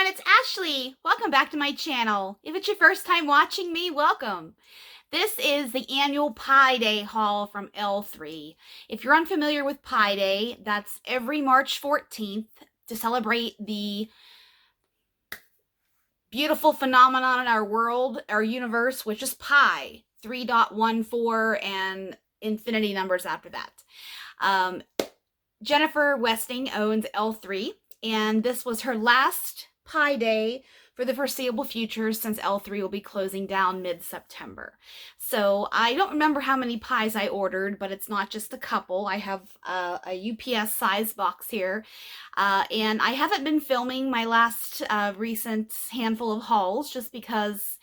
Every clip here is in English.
everyone, it's Ashley. Welcome back to my channel. If it's your first time watching me, welcome. This is the annual Pie Day haul from L3. If you're unfamiliar with Pie Day, that's every March 14th to celebrate the beautiful phenomenon in our world, our universe, which is pi, 3.14 and infinity numbers after that. Jennifer Westing owns L3, and this was her last Pie Day for the foreseeable future since L3 will be closing down mid-September. So I don't remember how many pies I ordered, but it's not just a couple. I have a UPS size box here, and I haven't been filming my last recent handful of hauls just because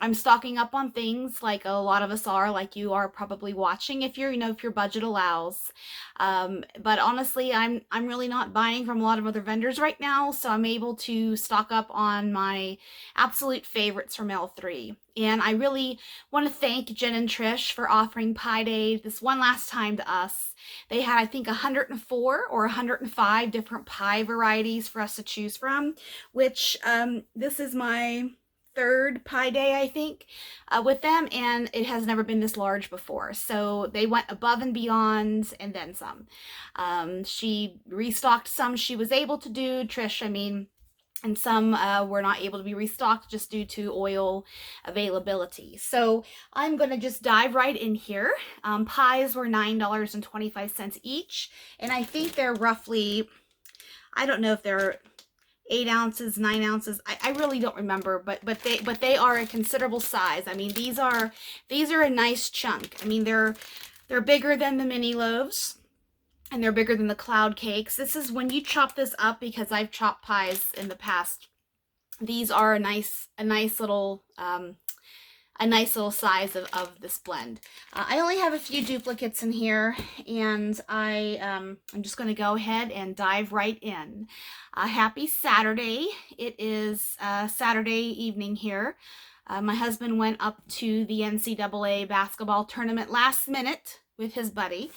I'm stocking up on things like a lot of us are, like you are probably watching if you're, if your budget allows. But honestly, I'm really not buying from a lot of other vendors right now, so I'm able to stock up on my absolute favorites from L3. And I really want to thank Jen and Trish for offering Pie Day this one last time to us. They had, I think, 104 or 105 different pie varieties for us to choose from, which this is my third Pie Day, I think, with them, and it has never been this large before. So they went above and beyond and then some. She restocked some she was able to do, Trish, I mean, and some were not able to be restocked just due to oil availability. So I'm going to just dive right in here. Pies were $9.25 each, and I think they're roughly, I don't know if they're 8 ounces, 9 ounces. I really don't remember, but they are a considerable size. I mean, these are a nice chunk. I mean, they're bigger than the mini loaves, and they're bigger than the cloud cakes. This is when you chop this up, because I've chopped pies in the past. These are a nice little size of this blend. I only have a few duplicates in here, and I'm just going to go ahead and dive right in. Happy Saturday. It is Saturday evening here. My husband went up to the NCAA basketball tournament last minute with his buddy.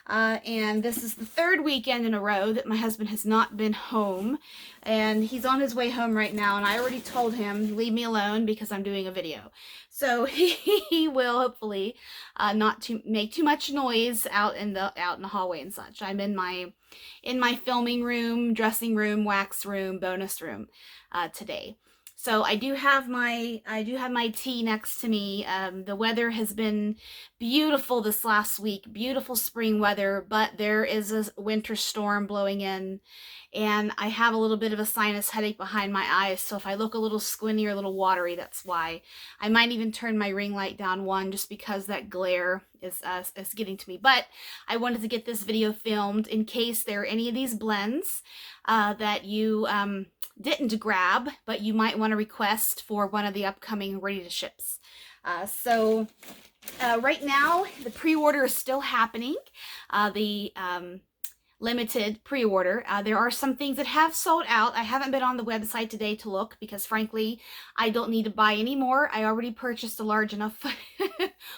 And this is the third weekend in a row that my husband has not been home, and he's on his way home right now, and I already told him, leave me alone because I'm doing a video. So he will hopefully not to make too much noise out in the hallway and such. I'm in my filming room, dressing room, wax room, bonus room today. So I do have my tea next to me. The weather has been beautiful this last week, beautiful spring weather, but there is a winter storm blowing in, and I have a little bit of a sinus headache behind my eyes, so if I look a little squinty or a little watery, that's why. I might even turn my ring light down one just because that glare is getting to me. But I wanted to get this video filmed in case there are any of these blends that you didn't grab, but you might want to request for one of the upcoming ready-to-ships. So right now, the pre-order is still happening. The limited pre-order. There are some things that have sold out. I haven't been on the website today to look because, frankly, I don't need to buy any more. I already purchased a large enough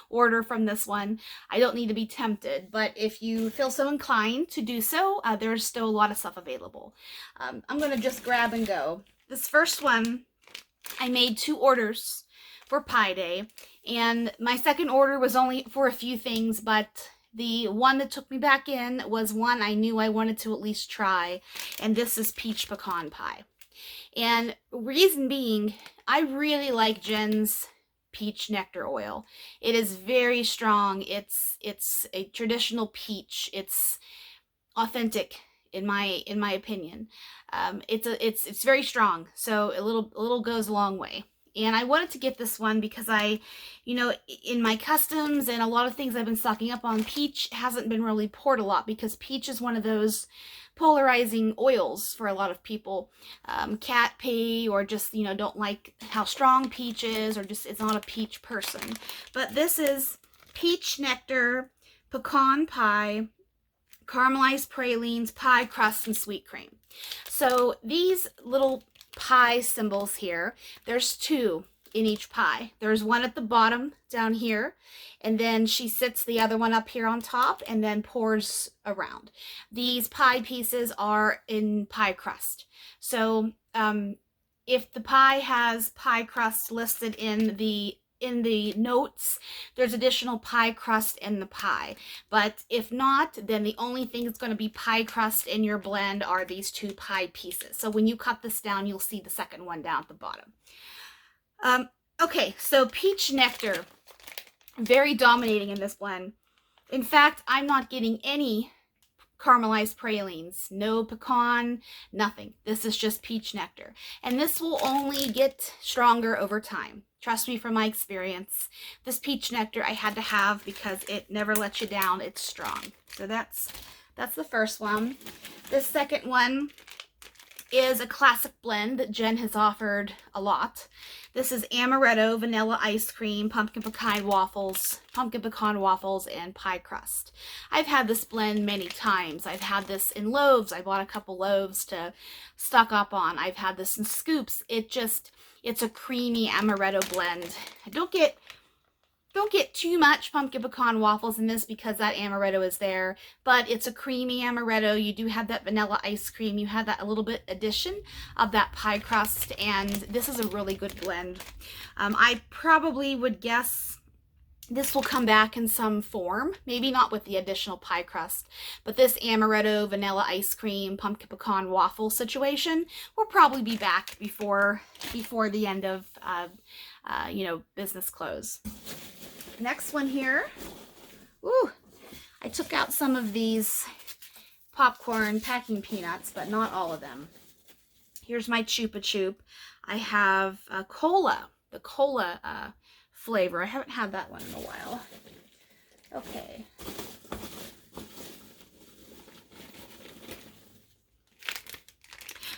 order from this one. I don't need to be tempted, but if you feel so inclined to do so, there's still a lot of stuff available. I'm going to just grab and go. This first one, I made 2 orders for Pie Day, and my second order was only for a few things, but the one that took me back in was one I knew I wanted to at least try, and this is peach pecan pie. And reason being, I really like Jen's peach nectar oil. It is very strong. It's a traditional peach. It's authentic in my opinion. It's very strong, so a little goes a long way. And I wanted to get this one because in my customs and a lot of things I've been stocking up on, peach hasn't been really poured a lot because peach is one of those polarizing oils for a lot of people. Cat pee, or just, don't like how strong peach is, or just it's not a peach person. But this is peach nectar, pecan pie, caramelized pralines, pie crust, and sweet cream. So these little pie symbols here, there's 2 in each pie. There's one at the bottom down here, and then she sits the other one up here on top and then pours around. These pie pieces are in pie crust. So if the pie has pie crust listed in the notes, there's additional pie crust in the pie. But if not, then the only thing that's going to be pie crust in your blend are these two pie pieces. So when you cut this down, you'll see the second one down at the bottom. Okay, so peach nectar, very dominating in this blend. In fact, I'm not getting any caramelized pralines, no pecan, nothing. This is just peach nectar. And this will only get stronger over time. Trust me from my experience. This peach nectar I had to have because it never lets you down. It's strong. So that's the first one. The second one is a classic blend that Jen has offered a lot. This is amaretto, vanilla ice cream, pumpkin pecan waffles, and pie crust. I've had this blend many times. I've had this in loaves. I bought a couple loaves to stock up on. I've had this in scoops. It's a creamy amaretto blend. Don't get too much pumpkin pecan waffles in this because that amaretto is there, but it's a creamy amaretto. You do have that vanilla ice cream. You have that a little bit addition of that pie crust, and this is a really good blend. I probably would guess this will come back in some form, maybe not with the additional pie crust, but this amaretto, vanilla ice cream, pumpkin pecan waffle situation will probably be back before the end of business close. Next one here. Ooh, I took out some of these popcorn packing peanuts, but not all of them. Here's my Chupa Chup. I have cola, the cola flavor. I haven't had that one in a while. Okay.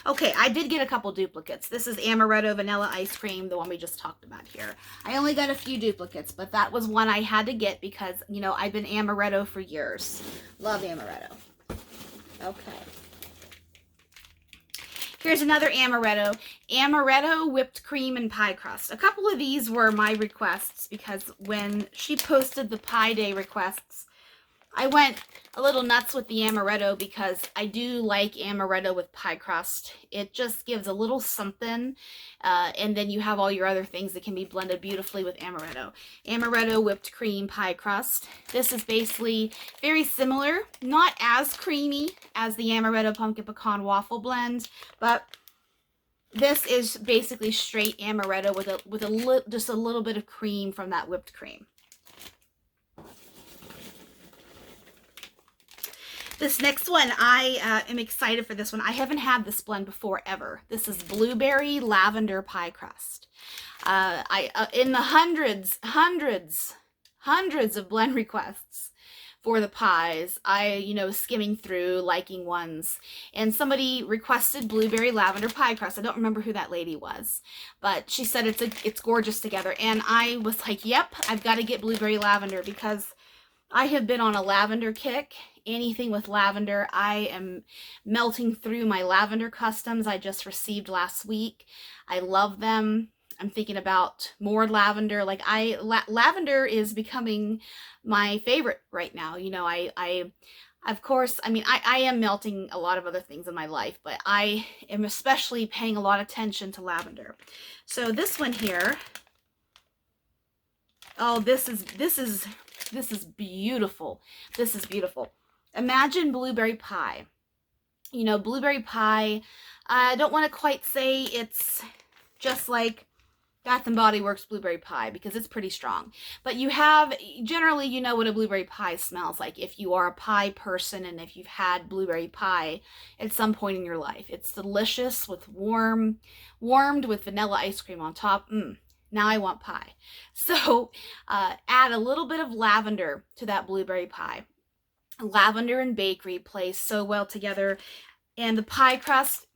Okay, I did get a couple duplicates. This is amaretto vanilla ice cream, the one we just talked about here. I only got a few duplicates, but that was one I had to get because, you know, I've been amaretto for years. Love amaretto. Okay. Here's another amaretto. Amaretto, whipped cream, and pie crust. A couple of these were my requests because when she posted the Pie Day requests, I went a little nuts with the amaretto because I do like amaretto with pie crust. It just gives a little something, and then you have all your other things that can be blended beautifully with amaretto. Amaretto, whipped cream, pie crust. This is basically very similar, not as creamy as the amaretto pumpkin pecan waffle blend, but this is basically straight amaretto with just a little bit of cream from that whipped cream. This next one, I am excited for this one. I haven't had this blend before, ever. This is blueberry lavender pie crust. In the hundreds of blend requests for the pies, skimming through, liking ones, and somebody requested blueberry lavender pie crust. I don't remember who that lady was, but she said it's gorgeous together, and I was like, yep, I've got to get blueberry lavender because I have been on a lavender kick. Anything with lavender, I am melting through my lavender customs I just received last week. I love them. I'm thinking about more lavender. Like lavender is becoming my favorite right now. You know, of course, I mean, I am melting a lot of other things in my life, but I am especially paying a lot of attention to lavender. So this one here, oh, this is beautiful. This is beautiful. Imagine blueberry pie. You know, blueberry pie, I don't want to quite say it's just like Bath & Body Works blueberry pie because it's pretty strong. But generally you know what a blueberry pie smells like if you are a pie person and if you've had blueberry pie at some point in your life. It's delicious with warmed with vanilla ice cream on top. Now I want pie. So add a little bit of lavender to that blueberry pie. Lavender and bakery play so well together, and the pie crust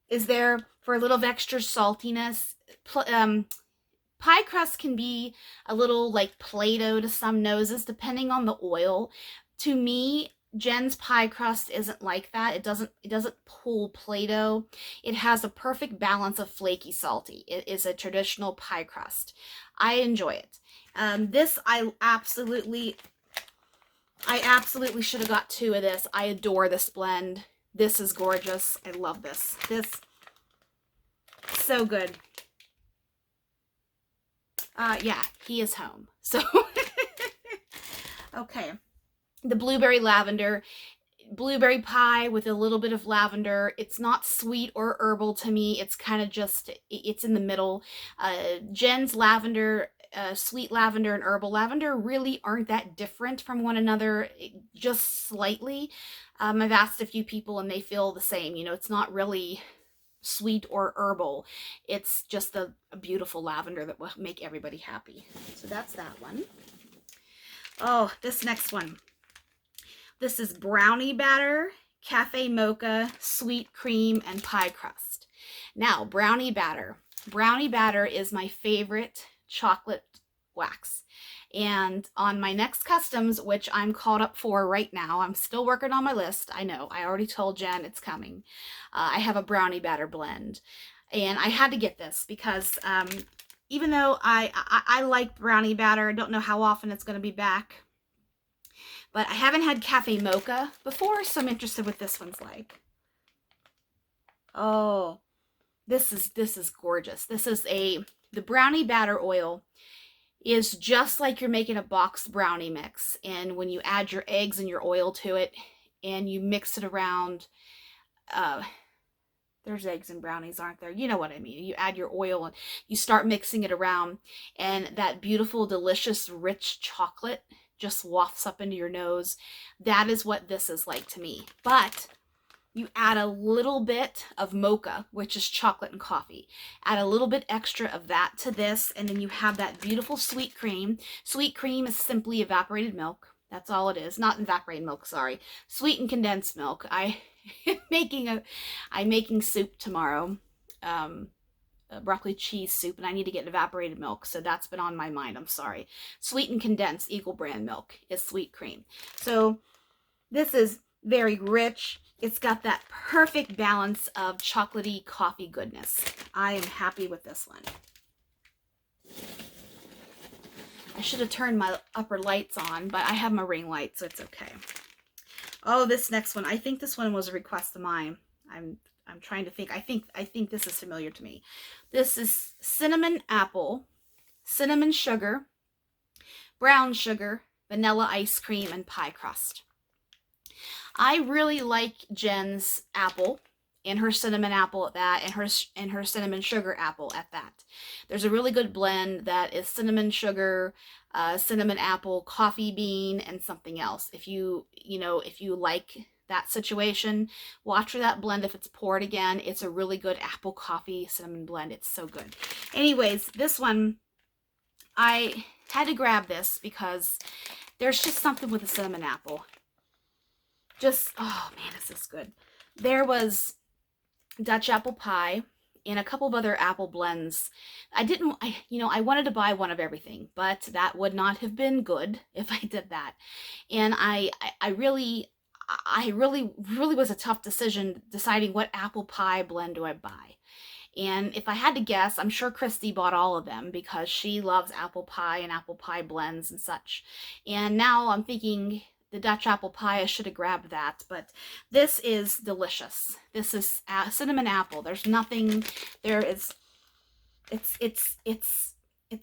is there for a little extra saltiness. Pie crust can be a little like Play-Doh to some noses, depending on the oil. To me, Jen's pie crust isn't like that. It doesn't pull Play-Doh. It has a perfect balance of flaky salty. It is a traditional pie crust. I enjoy it. This I absolutely should have got 2 of this. I adore this blend. This is gorgeous. I love this. This so good. Yeah, he is home. So okay. The blueberry lavender. Blueberry pie with a little bit of lavender. It's not sweet or herbal to me. It's kind of just, it's in the middle. Jen's lavender, sweet lavender and herbal lavender really aren't that different from one another, just slightly. I've asked a few people and they feel the same. You know, it's not really sweet or herbal. It's just a beautiful lavender that will make everybody happy. So that's that one. Oh, this next one. This is brownie batter, cafe mocha, sweet cream, and pie crust. Now, brownie batter. Brownie batter is my favorite chocolate wax. And on my next customs, which I'm caught up for right now, I'm still working on my list. I know, I already told Jen it's coming. I have a brownie batter blend. And I had to get this because even though I like brownie batter, I don't know how often it's going to be back. But I haven't had cafe mocha before, so I'm interested what this one's like. Oh, this is gorgeous. This is the brownie batter oil is just like you're making a boxed brownie mix. And when you add your eggs and your oil to it and you mix it around, there's eggs and brownies, aren't there? You know what I mean. You add your oil and you start mixing it around, and that beautiful, delicious, rich chocolate just wafts up into your nose. That is what this is like to me. But you add a little bit of mocha, which is chocolate and coffee. Add a little bit extra of that to this, and then you have that beautiful sweet cream. Sweet cream is simply evaporated milk. That's all it is. Not evaporated milk, sorry. Sweetened condensed milk. I'm making soup tomorrow. Broccoli cheese soup, and I need to get evaporated milk, so that's been on my mind. I'm sorry. Sweetened condensed Eagle brand milk is sweet cream. So this is very rich. It's got that perfect balance of chocolatey coffee goodness. I am happy with this one. I should have turned my upper lights on, but I have my ring light, so it's okay. Oh, this next one. I think this one was a request of mine. I'm trying to think. I think this is familiar to me. This is cinnamon apple, cinnamon sugar, brown sugar, vanilla ice cream, and pie crust. I really like Jen's apple and her cinnamon apple at that, and her cinnamon sugar apple at that. There's a really good blend that is cinnamon sugar, cinnamon apple, coffee bean, and something else. If you like that situation, watch for that blend if it's poured again. It's a really good apple coffee cinnamon blend. It's so good. Anyways, this one, I had to grab this because there's just something with the cinnamon apple. Just, oh man, is this good. There was Dutch apple pie and a couple of other apple blends. I wanted to buy one of everything, but that would not have been good if I did that. And I really was a tough decision deciding what apple pie blend do I buy. And if I had to guess, I'm sure Christy bought all of them because she loves apple pie and apple pie blends and such. And now I'm thinking the Dutch apple pie, I should have grabbed that, but this is delicious. This is cinnamon apple. There's nothing, it's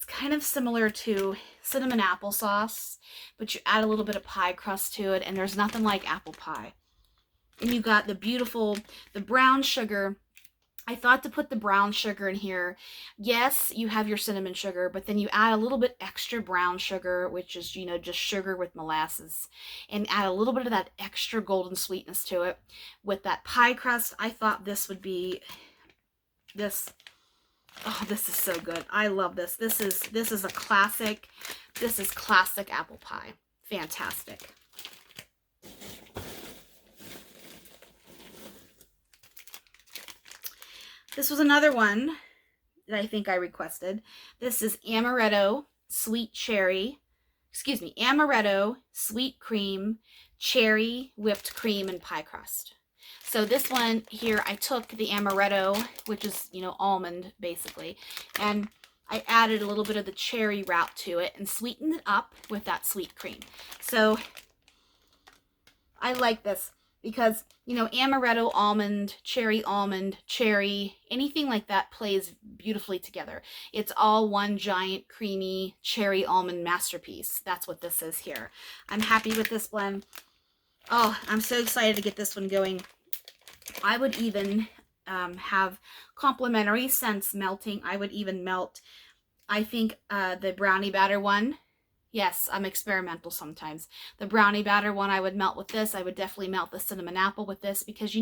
kind of similar to cinnamon applesauce, but you add a little bit of pie crust to it, and there's nothing like apple pie. And you got the brown sugar. I thought to put the brown sugar in here. Yes, you have your cinnamon sugar, but then you add a little bit extra brown sugar, which is, just sugar with molasses, and add a little bit of that extra golden sweetness to it. With that pie crust, I thought this would be this. Oh, this is so good. I love this. This is a classic. This is classic apple pie. Fantastic. This was another one that I think I requested. This is amaretto, sweet cherry, amaretto, sweet cream, cherry, whipped cream, and pie crust. So this one here, I took the amaretto, which is, almond basically, and I added a little bit of the cherry route to it and sweetened it up with that sweet cream. So I like this because, amaretto, almond, cherry, anything like that plays beautifully together. It's all one giant creamy cherry almond masterpiece. That's what this is here. I'm happy with this blend. Oh, I'm so excited to get this one going. I would even have complementary scents melting. I would even melt, I think, the brownie batter one. Yes, I'm experimental sometimes. The brownie batter one I would melt with this. I would definitely melt the cinnamon apple with this because,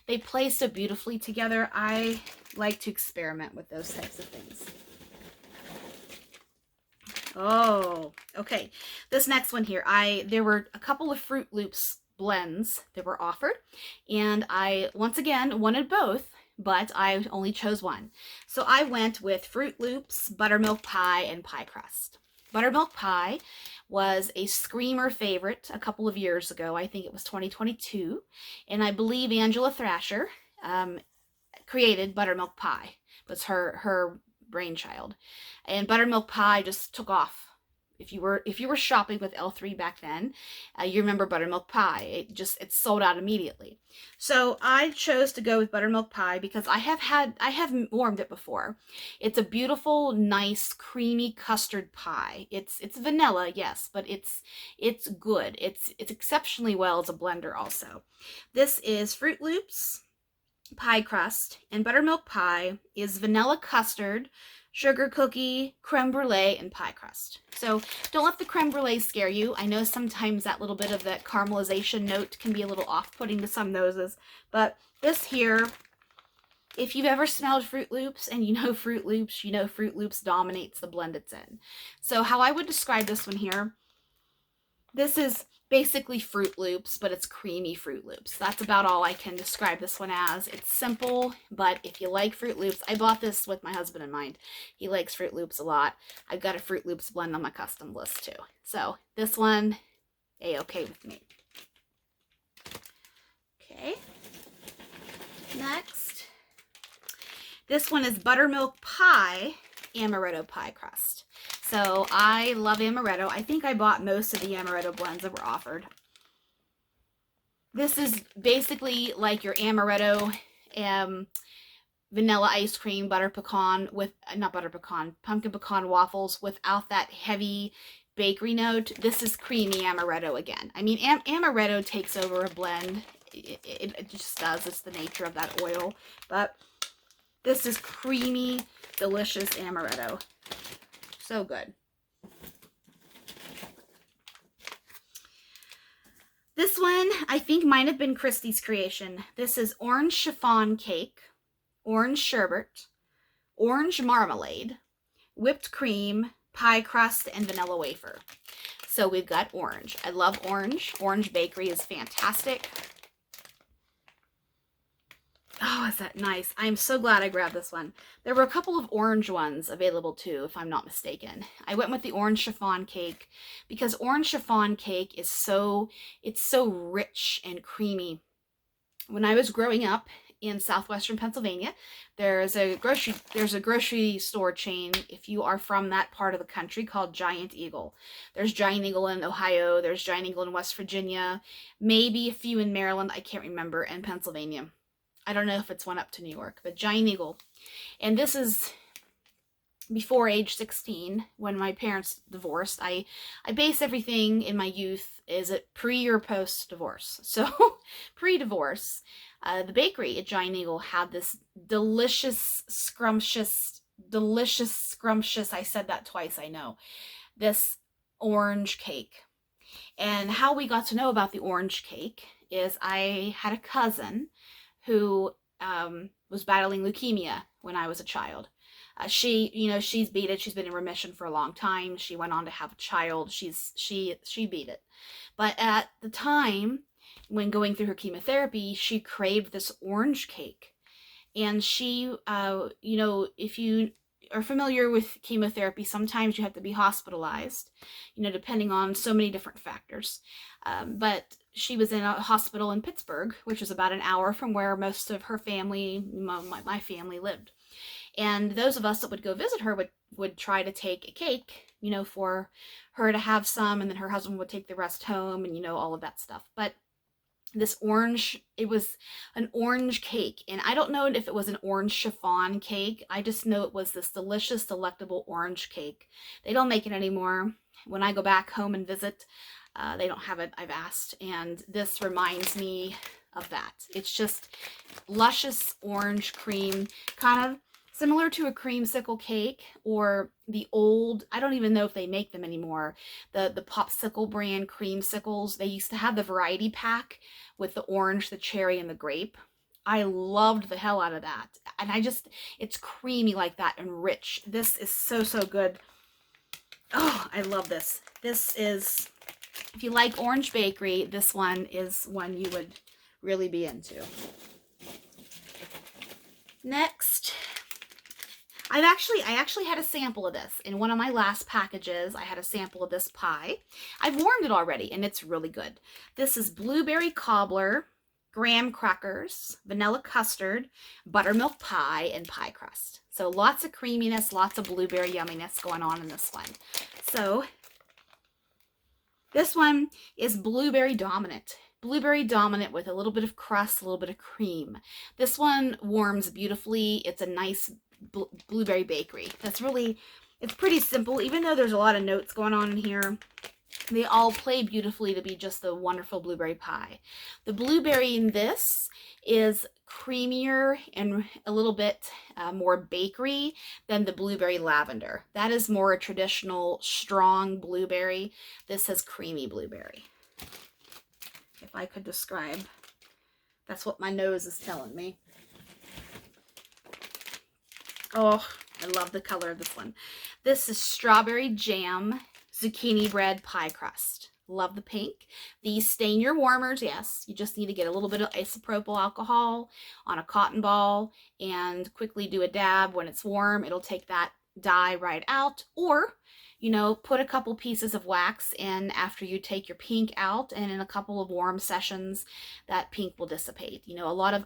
they play so beautifully together. I like to experiment with those types of things. Oh, okay. This next one here, there were a couple of Fruit Loops blends that were offered, and I, once again, wanted both, but I only chose one. So I went with Fruit Loops, buttermilk pie, and pie crust. Buttermilk pie was a screamer favorite a couple of years ago. I think it was 2022. And I believe Angela Thrasher created buttermilk pie. It was her brainchild. And buttermilk pie just took off. If you were shopping with L3 back then, you remember buttermilk pie. It sold out immediately. So I chose to go with buttermilk pie because I have warmed it before. It's a beautiful, nice, creamy custard pie. It's vanilla, yes, but it's good. It's exceptionally well as a blender also. This is Fruit Loops pie crust, and buttermilk pie is vanilla custard, sugar cookie, creme brulee, and pie crust. So don't let the creme brulee scare you. I know sometimes that little bit of that caramelization note can be a little off-putting to some noses, but this here, if you've ever smelled Fruit Loops and Fruit Loops, Fruit Loops dominates the blend it's in. So how I would describe this one here, this is basically Fruit Loops, but it's creamy Fruit Loops. That's about all I can describe this one as. It's simple, but if you like Fruit Loops, I bought this with my husband in mind. He likes Fruit Loops a lot. I've got a Fruit Loops blend on my custom list too. So this one, A-okay with me. Okay. Next. This one is buttermilk pie, amaretto pie crust. So I love amaretto. I think I bought most of the amaretto blends that were offered. This is basically like your amaretto vanilla ice cream, pumpkin pecan waffles without that heavy bakery note. This is creamy amaretto again. I mean, amaretto takes over a blend. It just does. It's the nature of that oil. But this is creamy, delicious amaretto. So good. This one, I think, might have been Christy's creation. This is orange chiffon cake, orange sherbet, orange marmalade, whipped cream, pie crust, and vanilla wafer. So we've got orange. I love orange. Orange bakery is fantastic. Oh, is that nice? I'm so glad I grabbed this one. There were a couple of orange ones available too, if I'm not mistaken. I went with the orange chiffon cake because orange chiffon cake is so rich and creamy. When I was growing up in southwestern Pennsylvania, there's a grocery store chain, if you are from that part of the country, called Giant Eagle. There's Giant Eagle in Ohio, there's Giant Eagle in West Virginia, maybe a few in Maryland, I can't remember, and Pennsylvania. I don't know if it's one up to New York, but Giant Eagle. And this is before age 16, when my parents divorced. I base everything in my youth, is it pre or post divorce? So pre-divorce, the bakery at Giant Eagle had this delicious, scrumptious, I said that twice, I know, this orange cake. And how we got to know about the orange cake is I had a cousin who was battling leukemia when I was a child. She's beat it. She's been in remission for a long time. She went on to have a child. She beat it. But at the time, when going through her chemotherapy, she craved this orange cake. And she, if you are familiar with chemotherapy, sometimes you have to be hospitalized, you know, depending on so many different factors. But she was in a hospital in Pittsburgh, which is about an hour from where most of her family, my family, lived. And those of us that would go visit her would try to take a cake, you know, for her to have some, and then her husband would take the rest home, and, you know, all of that stuff. But this orange, it was an orange cake, and I don't know if it was an orange chiffon cake. I just know it was this delicious, delectable orange cake. They don't make it anymore. When I go back home and visit, they don't have it, I've asked, and this reminds me of that. It's just luscious orange cream, kind of similar to a creamsicle cake, or the old, I don't even know if they make them anymore, the Popsicle brand creamsicles. They used to have the variety pack with the orange, the cherry, and the grape. I loved the hell out of that. And it's creamy like that and rich. This is so, so good. Oh, I love this. This is, if you like orange bakery, this one is one you would really be into. Next, I actually had a sample of this. In one of my last packages, I had a sample of this pie. I've warmed it already, and it's really good. This is blueberry cobbler, graham crackers, vanilla custard, buttermilk pie, and pie crust. So lots of creaminess, lots of blueberry yumminess going on in this one. So this one is blueberry dominant. Blueberry dominant with a little bit of crust, a little bit of cream. This one warms beautifully. It's a nice blueberry bakery. It's pretty simple. Even though there's a lot of notes going on in here, they all play beautifully to be just the wonderful blueberry pie. The blueberry in this is creamier and a little bit more bakery than the blueberry lavender. That is more a traditional strong blueberry. This has creamy blueberry. If I could describe, that's what my nose is telling me. Oh, I love the color of this one. This is strawberry jam zucchini bread pie crust. Love the pink. These stain your warmers. Yes, you just need to get a little bit of isopropyl alcohol on a cotton ball and quickly do a dab. When it's warm, it'll take that dye right out. Or, you know, put a couple pieces of wax in after you take your pink out, and in a couple of warm sessions, that pink will dissipate. You know, a lot of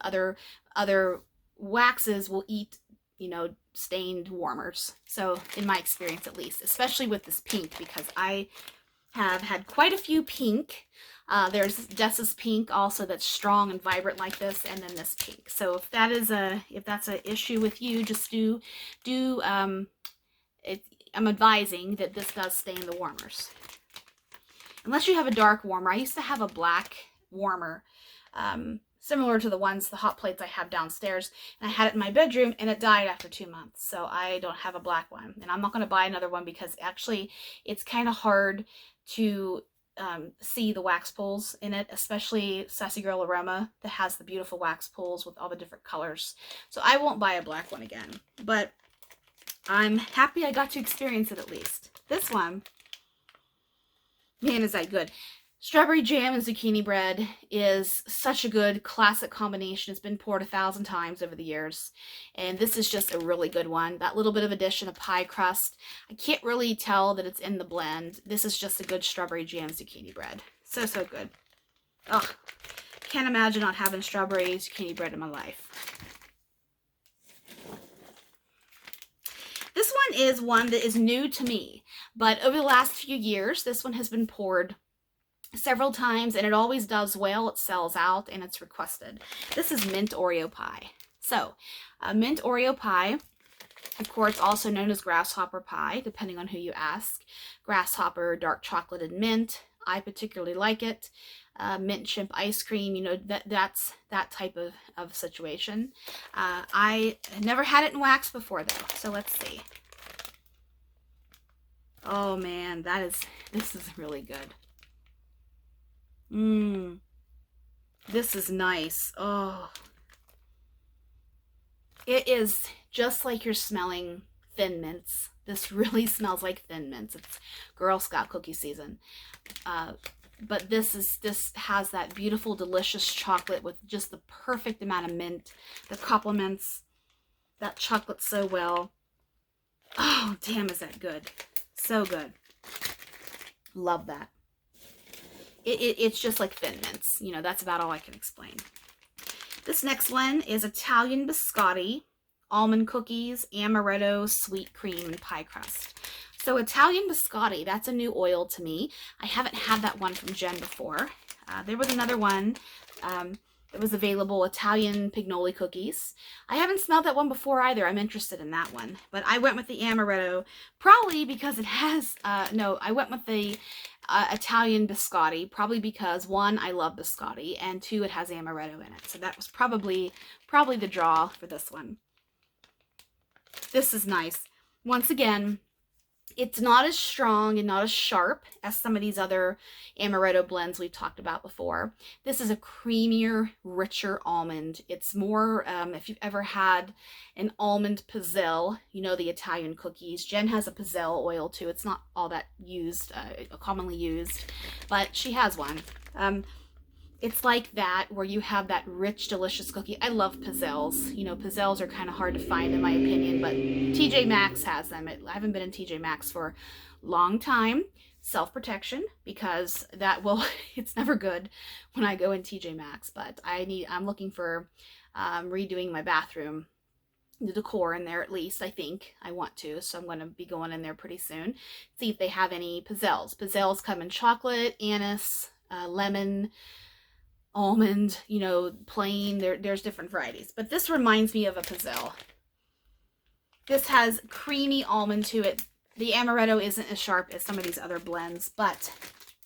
other waxes will eat, you know, stained warmers. So in my experience, at least, especially with this pink, because I have had quite a few pink. There's Dessa's pink also that's strong and vibrant like this, and then this pink. So if that's an issue with you, just I'm advising that this does stain the warmers. Unless you have a dark warmer. I used to have a black warmer, similar to the hot plates I have downstairs, and I had it in my bedroom, and it died after 2 months. So I don't have a black one, and I'm not going to buy another one because actually it's kind of hard to see the wax pulls in it, especially Sassy Girl Aroma that has the beautiful wax pulls with all the different colors. So I won't buy a black one again, but I'm happy I got to experience it at least. This one, man, is that good. Strawberry jam and zucchini bread is such a good classic combination. It's been poured 1,000 times over the years, and this is just a really good one. That little bit of addition of pie crust, I can't really tell that it's in the blend. This is just a good strawberry jam zucchini bread. So, so good. Ugh, can't imagine not having strawberry zucchini bread in my life. This one is one that is new to me, but over the last few years, this one has been poured several times, and it always does well. It sells out, and it's requested. This is mint Oreo pie. So, mint Oreo pie, of course, also known as grasshopper pie, depending on who you ask. Grasshopper, dark chocolate, and mint. I particularly like it. Mint chimp ice cream, you know, that's that type of situation. I never had it in wax before, though, so let's see. Oh, man, this is really good. This is nice. Oh, it is just like you're smelling Thin Mints. This really smells like Thin Mints. It's Girl Scout cookie season. But this has that beautiful, delicious chocolate with just the perfect amount of mint that complements that chocolate so well. Oh, damn, is that good. So good. Love that. It's just like Thin Mints. You know, that's about all I can explain. This next one is Italian biscotti, almond cookies, amaretto, sweet cream, and pie crust. So Italian biscotti, that's a new oil to me. I haven't had that one from Jen before. There was another one that was available, Italian pignoli cookies. I haven't smelled that one before either. I'm interested in that one. But I went with the amaretto, probably because it has, no, I went with the Italian biscotti, probably because, one, I love biscotti, and two, it has amaretto in it. So that was probably the draw for this one. This is nice. Once again, it's not as strong and not as sharp as some of these other amaretto blends we've talked about before. This is a creamier, richer almond. It's more, if you've ever had an almond pizzelle, you know, the Italian cookies. Jen has a pizzelle oil too. It's not all that used, commonly used, but she has one. It's like that, where you have that rich, delicious cookie. I love pizzelles. You know, pizzelles are kind of hard to find in my opinion, but TJ Maxx has them. I haven't been in TJ Maxx for a long time. Self-protection, because that will, it's never good when I go in TJ Maxx, but I'm looking for redoing my bathroom, the decor in there at least. I think I want to, so I'm going to be going in there pretty soon. See if they have any pizzelles. Pizzelles come in chocolate, anise, lemon, almond, you know, plain. There's different varieties, but this reminds me of a pizzelle. This has creamy almond to it. The amaretto isn't as sharp as some of these other blends, but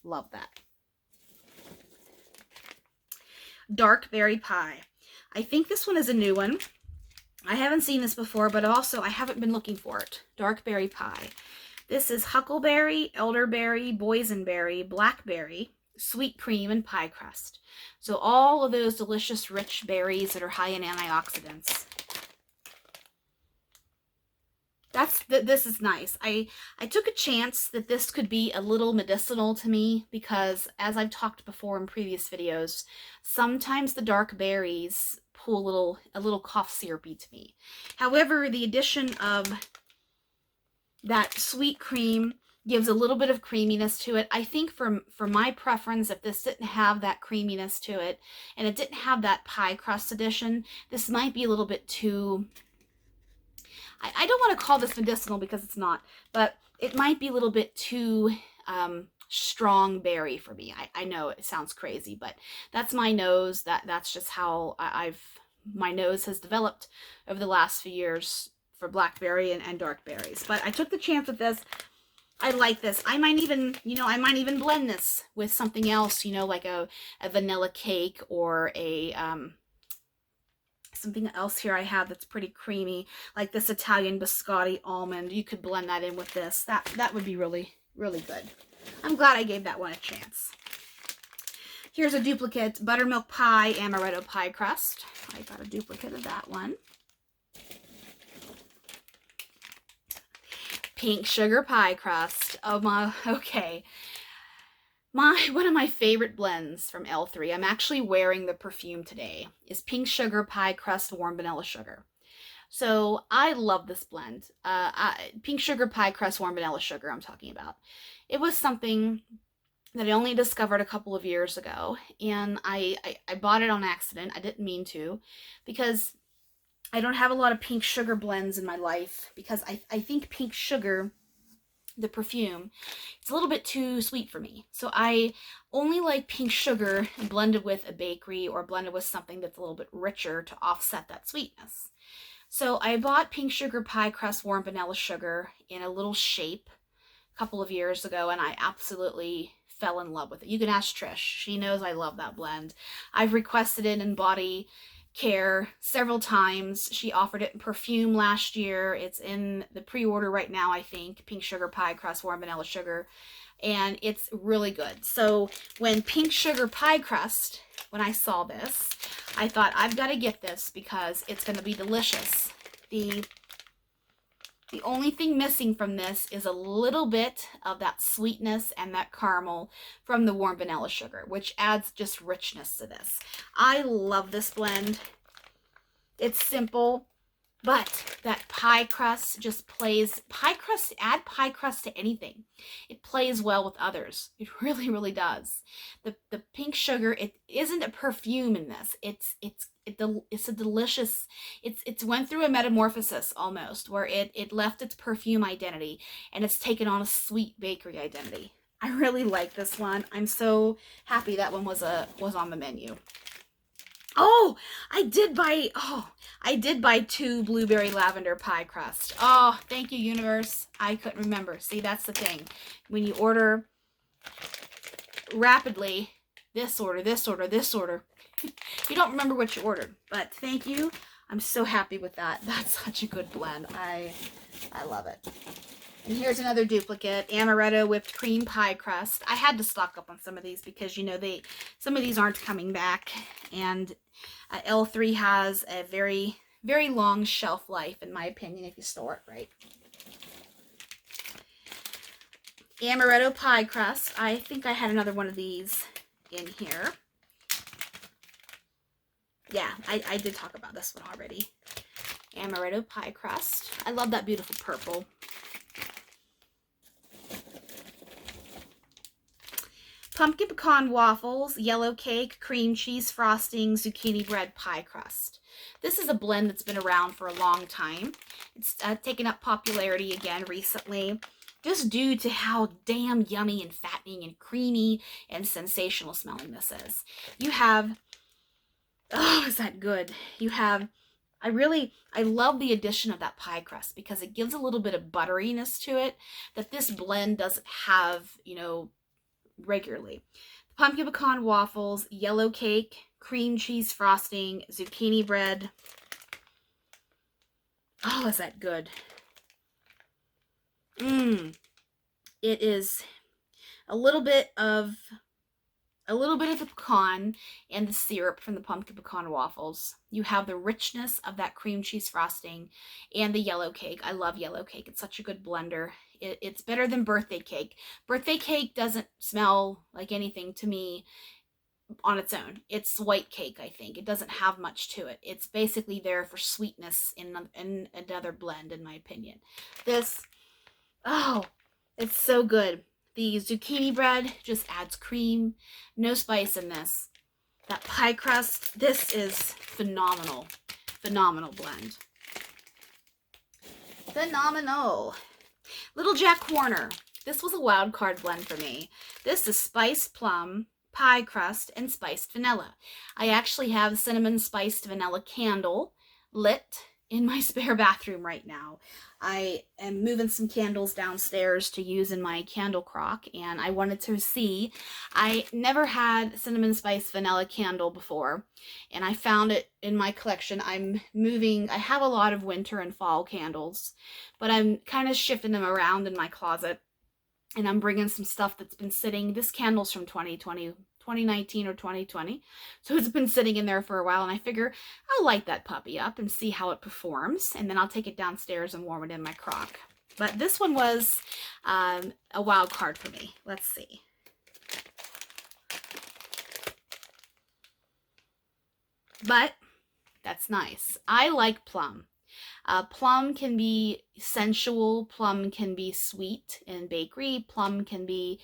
love that. Dark berry pie. I think this one is a new one. I haven't seen this before, but also I haven't been looking for it. Dark berry pie. This is huckleberry, elderberry, boysenberry, blackberry, sweet cream, and pie crust. So all of those delicious rich berries that are high in antioxidants. This is nice. I took a chance that this could be a little medicinal to me, because as I've talked before in previous videos, sometimes the dark berries pull a little cough syrupy to me. However, the addition of that sweet cream gives a little bit of creaminess to it. I think for my preference, if this didn't have that creaminess to it, and it didn't have that pie crust addition, this might be a little bit too, I don't want to call this medicinal because it's not, but it might be a little bit too strong berry for me. I know it sounds crazy, but that's my nose. That's just how my nose has developed over the last few years for blackberry and dark berries. But I took the chance with this. I like this. I might even, blend this with something else, you know, like a vanilla cake, or a, something else here I have that's pretty creamy, like this Italian biscotti almond. You could blend that in with this. That would be really, really good. I'm glad I gave that one a chance. Here's a duplicate buttermilk pie, amaretto pie crust. I got a duplicate of that one. Pink sugar pie crust. Oh my, okay. One of my favorite blends from L3, I'm actually wearing the perfume today, is pink sugar pie crust warm vanilla sugar. So I love this blend. Pink sugar pie crust warm vanilla sugar I'm talking about. It was something that I only discovered a couple of years ago, and I bought it on accident. I didn't mean to, because I don't have a lot of pink sugar blends in my life, because I think pink sugar, the perfume, it's a little bit too sweet for me. So I only like pink sugar blended with a bakery, or blended with something that's a little bit richer to offset that sweetness. So I bought pink sugar pie crust warm vanilla sugar in a little shape a couple of years ago, and I absolutely fell in love with it. You can ask Trish. She knows I love that blend. I've requested it in body care several times. She offered it in perfume last year. It's in the pre-order right now, I think. Pink sugar pie crust warm vanilla sugar, and it's really good. So when pink sugar pie crust, when I saw this, I thought, I've got to get this because it's going to be delicious. The only thing missing from this is a little bit of that sweetness and that caramel from the warm vanilla sugar, which adds just richness to this. I love this blend. It's simple. But that pie crust just plays, add pie crust to anything. It plays well with others. It really, really does. The pink sugar, it isn't a perfume in this. It's a delicious, it's went through a metamorphosis almost, where it left its perfume identity and it's taken on a sweet bakery identity. I really like this one. I'm so happy that one was on the menu. Oh, I did buy 2 blueberry lavender pie crust. Oh, thank you, universe. I couldn't remember. See, that's the thing. When you order rapidly, this order, this order, this order, you don't remember what you ordered. But thank you. I'm so happy with that. That's such a good blend. I love it. And here's another duplicate, amaretto whipped cream pie crust. I had to stock up on some of these because, you know, some of these aren't coming back. And L3 has a very, very long shelf life, in my opinion, if you store it right. Amaretto pie crust. I think I had another one of these in here. Yeah, I did talk about this one already. Amaretto pie crust. I love that beautiful purple. Pumpkin pecan waffles, yellow cake, cream cheese frosting, zucchini bread pie crust. This is a blend that's been around for a long time. It's taken up popularity again recently, just due to how damn yummy and fattening and creamy and sensational smelling this is. You have, oh, is that good? You have, I love the addition of that pie crust because it gives a little bit of butteriness to it that this blend doesn't have, you know, regularly. Pumpkin pecan waffles, yellow cake, cream cheese frosting, zucchini bread. Oh, is that good? It is a little bit of the pecan and the syrup from the pumpkin pecan waffles. You have the richness of that cream cheese frosting and the yellow cake. I love yellow cake. It's such a good blender. It's better than birthday cake. Birthday cake doesn't smell like anything to me on its own. It's white cake, I think. It doesn't have much to it. It's basically there for sweetness in another blend, in my opinion. This, oh, it's so good. The zucchini bread just adds cream. No spice in this. That pie crust, this is phenomenal. Phenomenal blend. Phenomenal. Little Jack Horner. This was a wild card blend for me. This is spiced plum, pie crust, and spiced vanilla. I actually have cinnamon spiced vanilla candle lit in my spare bathroom right now. I am moving some candles downstairs to use in my candle crock, and I wanted to see. I never had cinnamon spice vanilla candle before, and I found it in my collection. I'm moving. I have a lot of winter and fall candles, but I'm kind of shifting them around in my closet, and I'm bringing some stuff that's been sitting. This candle's from 2019 or 2020, so it's been sitting in there for a while, and I figure I'll light that puppy up and see how it performs, and then I'll take it downstairs and warm it in my crock. But this one was a wild card for me. Let's see. But that's nice. I like plum. Plum can be sensual, plum can be sweet in bakery, plum can be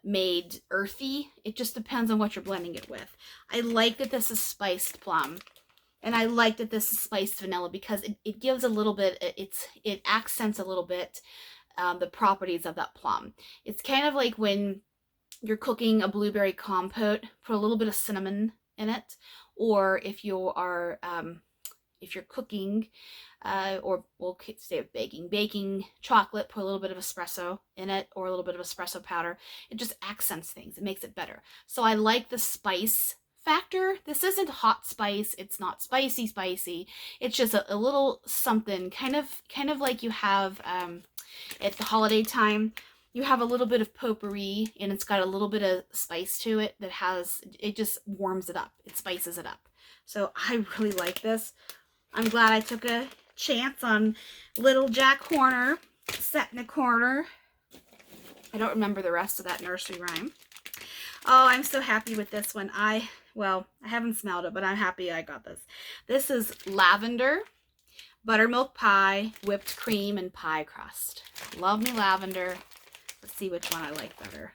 made earthy. It just depends on what you're blending it with. I like that this is spiced plum, and I like that this is spiced vanilla because it gives a little bit, it accents a little bit the properties of that plum. It's kind of like when you're cooking a blueberry compote, put a little bit of cinnamon in it, or if you are if you're cooking or we'll say baking chocolate, put a little bit of espresso in it or a little bit of espresso powder. It just accents things. It makes it better. So I like the spice factor. This isn't hot spice. It's not spicy. It's just a little something kind of like you have at the holiday time. You have a little bit of potpourri and it's got a little bit of spice to it that it just warms it up. It spices it up. So I really like this. I'm glad I took a chance on Little Jack Horner, set in a corner. I don't remember the rest of that nursery rhyme. Oh, I'm so happy with this one. Well, I haven't smelled it, but I'm happy I got this. This is lavender buttermilk pie, whipped cream, and pie crust. Love me lavender. Let's see which one I like better.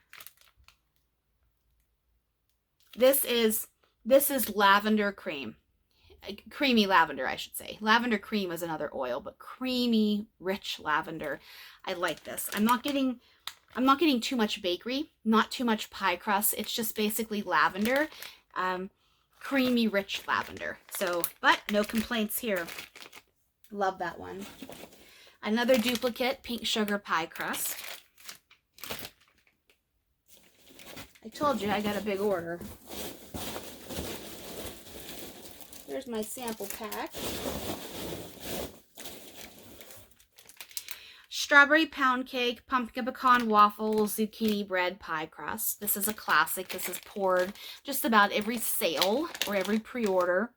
This is lavender cream. Creamy lavender, I should say. Lavender cream is another oil, but creamy, rich lavender. I like this. I'm not getting too much bakery, not too much pie crust. It's just basically lavender, creamy, rich lavender. So, but no complaints here. Love that one. Another duplicate, pink sugar pie crust. I told you I got a big order. There's my sample pack. Strawberry pound cake, pumpkin pecan waffle, zucchini bread pie crust. This is a classic. This is poured just about every sale or every pre-order.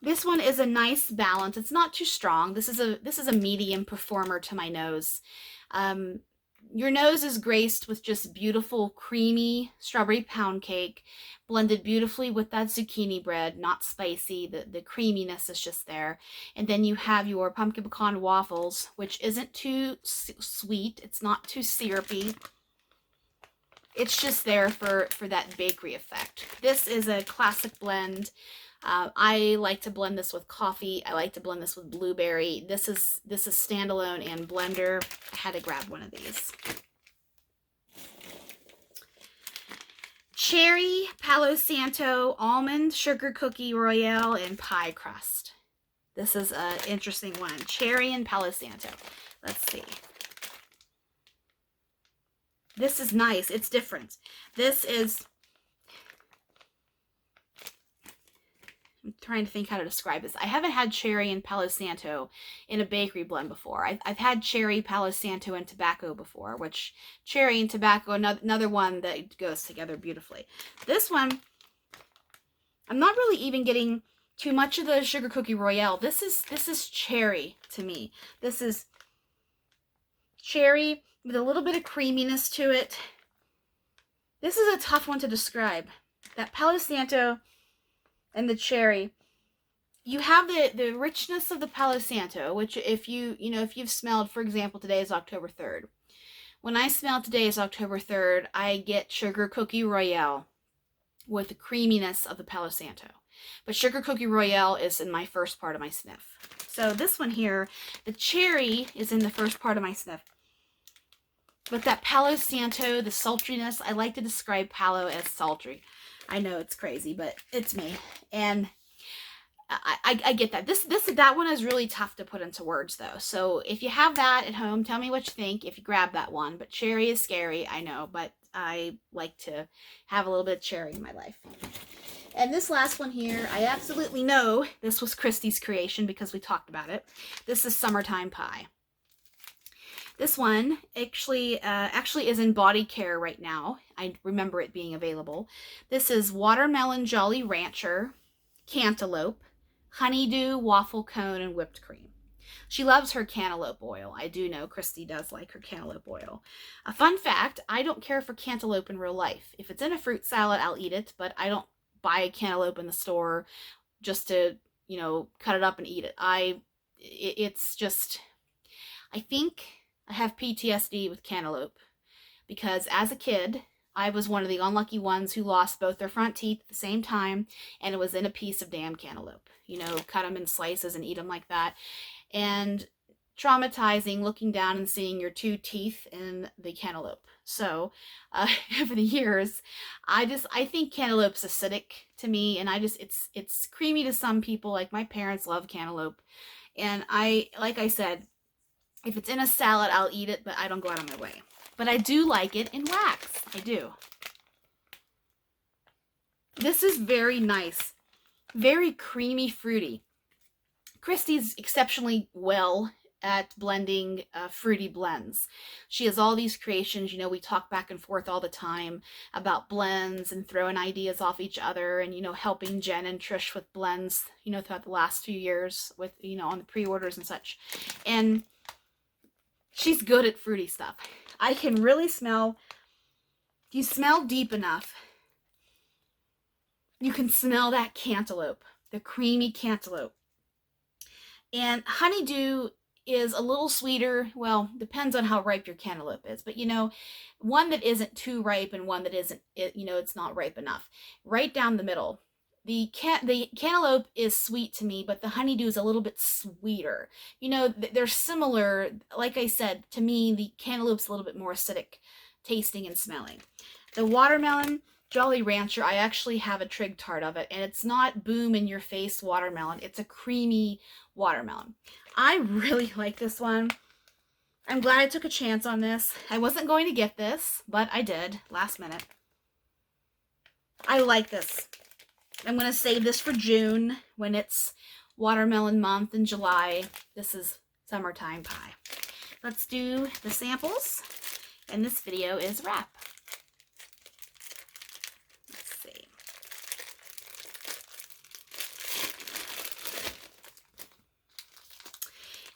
This one is a nice balance. It's not too strong. This is a medium performer to my nose. Your nose is graced with just beautiful creamy strawberry pound cake, blended beautifully with that zucchini bread, not spicy. The creaminess is just there. And then you have your pumpkin pecan waffles, which isn't too sweet. It's not too syrupy. It's just there for that bakery effect. This is a classic blend. I like to blend this with coffee. I like to blend this with blueberry. This is standalone and blender. I had to grab one of these. Cherry, Palo Santo, almond, sugar cookie royale, and pie crust. This is an interesting one. Cherry and Palo Santo. Let's see. This is nice. It's different. This is... I'm trying to think how to describe this. I haven't had cherry and Palo Santo in a bakery blend before. I've had cherry, Palo Santo, and tobacco before, which cherry and tobacco, another one that goes together beautifully. This one, I'm not really even getting too much of the sugar cookie royale. This is cherry to me. This is cherry with a little bit of creaminess to it. This is a tough one to describe. That Palo Santo and the cherry, you have the richness of the Palo Santo, which if you've smelled, for example, today is October 3rd. When I smell today is October 3rd, I get sugar cookie royale with the creaminess of the Palo Santo. But sugar cookie royale is in my first part of my sniff. So this one here, the cherry is in the first part of my sniff. But that Palo Santo, the sultriness, I like to describe Palo as sultry. I know it's crazy, but it's me. And I get that. That one is really tough to put into words, though. So if you have that at home, tell me what you think if you grab that one. But cherry is scary, I know. But I like to have a little bit of cherry in my life. And this last one here, I absolutely know this was Christy's creation because we talked about it. This is Summertime Pie. This one actually is in body care right now. I remember it being available. This is Watermelon Jolly Rancher, Cantaloupe, Honeydew, Waffle Cone, and Whipped Cream. She loves her cantaloupe oil. I do know Christy does like her cantaloupe oil. A fun fact, I don't care for cantaloupe in real life. If it's in a fruit salad, I'll eat it, but I don't buy a cantaloupe in the store just to, cut it up and eat it. It's just, I think I have PTSD with cantaloupe because as a kid, I was one of the unlucky ones who lost both their front teeth at the same time, and it was in a piece of damn cantaloupe. Cut them in slices and eat them like that. And traumatizing looking down and seeing your two teeth in the cantaloupe. So, over the years, I think cantaloupe's acidic to me, and it's creamy to some people. Like my parents love cantaloupe, and like I said, if it's in a salad, I'll eat it, but I don't go out of my way. But I do like it in wax. I do. This is very nice. Very creamy, fruity. Christy's exceptionally well at blending fruity blends. She has all these creations. We talk back and forth all the time about blends and throwing ideas off each other and, helping Jen and Trish with blends, throughout the last few years with, on the pre-orders and such. And she's good at fruity stuff. I can really smell, if you smell deep enough, you can smell that cantaloupe, the creamy cantaloupe. And honeydew is a little sweeter. Well, depends on how ripe your cantaloupe is. But, one that isn't too ripe and one that isn't, it's not ripe enough. Right down the middle. The cantaloupe is sweet to me, but the honeydew is a little bit sweeter. They're similar. Like I said, to me, the cantaloupe's a little bit more acidic tasting and smelling. The watermelon, Jolly Rancher, I actually have a trig tart of it, and it's not boom in your face watermelon. It's a creamy watermelon. I really like this one. I'm glad I took a chance on this. I wasn't going to get this, but I did last minute. I like this. I'm going to save this for June when it's watermelon month, in July. This is summertime pie. Let's do the samples, and this video is a wrap. Let's see.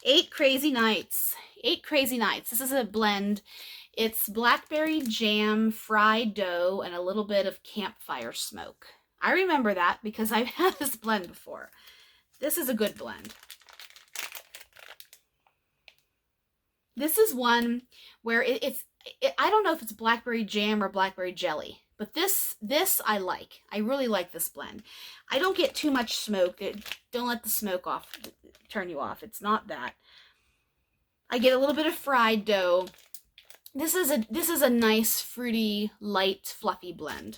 Eight Crazy Nights. 8 Crazy Nights. This is a blend. It's blackberry jam, fried dough, and a little bit of campfire smoke. I remember that because I've had this blend before. This is a good blend. This is one where I don't know if it's blackberry jam or blackberry jelly, but this I like. I really like this blend. I don't get too much smoke. Don't let the smoke turn you off. It's not that. I get a little bit of fried dough. This is a nice, fruity, light, fluffy blend.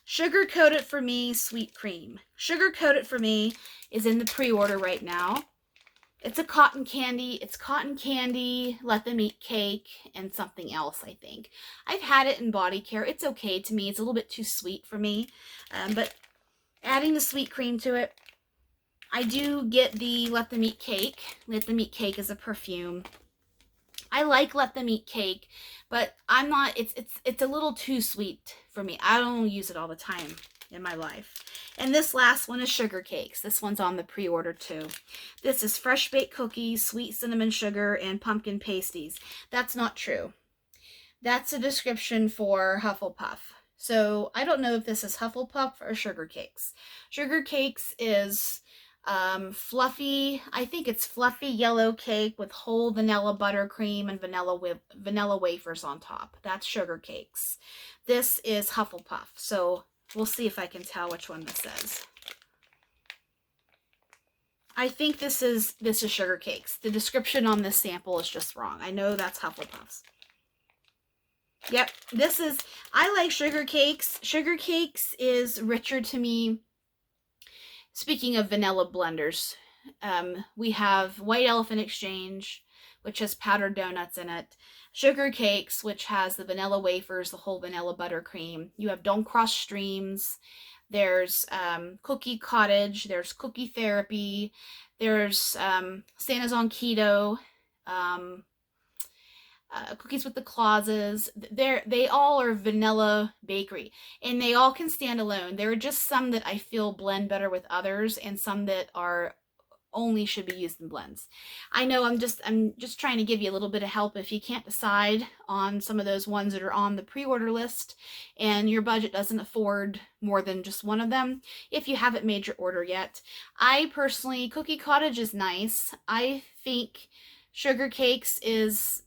Sugar Coated for Me Sweet Cream. Sugar Coated for Me is in the pre-order right now. It's a cotton candy. It's cotton candy, Let Them Eat cake, and something else, I think. I've had it in body care. It's okay to me. It's a little bit too sweet for me. But adding the sweet cream to it, I do get the Let Them Eat cake. Let Them Eat cake is a perfume. I like Let Them Eat cake, but I'm not, it's a little too sweet for me. I don't use it all the time in my life. And this last one is Sugar Cakes. This one's on the pre-order too. This is fresh baked cookies, sweet cinnamon sugar, and pumpkin pasties. That's not true. That's a description for Hufflepuff. So I don't know if this is Hufflepuff or Sugar Cakes. Sugar Cakes is fluffy, I think it's fluffy yellow cake with whole vanilla buttercream and vanilla wafers on top. That's Sugar Cakes. This is Hufflepuff. So we'll see if I can tell which one this is. I think this is Sugar Cakes. The description on this sample is just wrong. I know that's Hufflepuff's. Yep, I like Sugar Cakes. Sugar Cakes is richer to me. Speaking of vanilla blenders, we have White Elephant Exchange, which has powdered donuts in it. Sugar Cakes, which has the vanilla wafers, the whole vanilla buttercream. You have Don't Cross Streams. There's Cookie Cottage. There's Cookie Therapy. There's Santa's on Keto. Cookies with the Clauses. They all are vanilla bakery, and they all can stand alone. There are just some that I feel blend better with others, and some that are only should be used in blends. I know I'm just trying to give you a little bit of help if you can't decide on some of those ones that are on the pre-order list and your budget doesn't afford more than just one of them. If you haven't made your order yet, I personally, Cookie Cottage is nice. I think Sugar Cakes is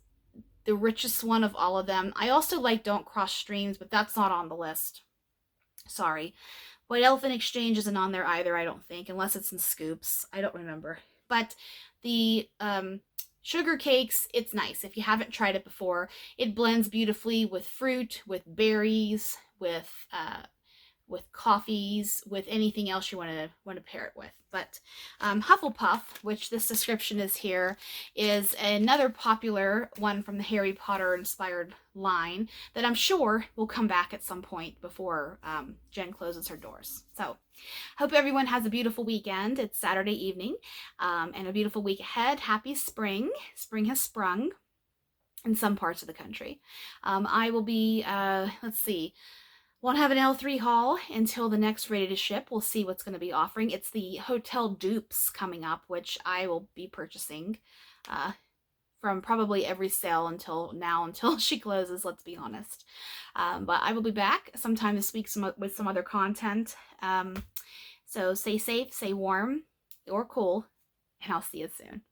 the richest one of all of them. I also like Don't Cross Streams, but that's not on the list. Sorry. White Elephant Exchange isn't on there either, I don't think, unless it's in scoops. I don't remember. But the Sugar Cakes, it's nice. If you haven't tried it before, it blends beautifully with fruit, with berries, with coffees, with anything else you want to pair it with. But Hufflepuff, which this description is here, is another popular one from the Harry Potter inspired line that I'm sure will come back at some point before Jen closes her doors. So hope everyone has a beautiful weekend. It's Saturday evening and a beautiful week ahead. Happy spring. Spring has sprung in some parts of the country. I will be, let's see, won't have an L3 haul until the next Ready to Ship. We'll see what's going to be offering. It's the hotel dupes coming up, which I will be purchasing from probably every sale until she closes, let's be honest. But I will be back sometime this week with some other content. So stay safe, stay warm, or cool, and I'll see you soon.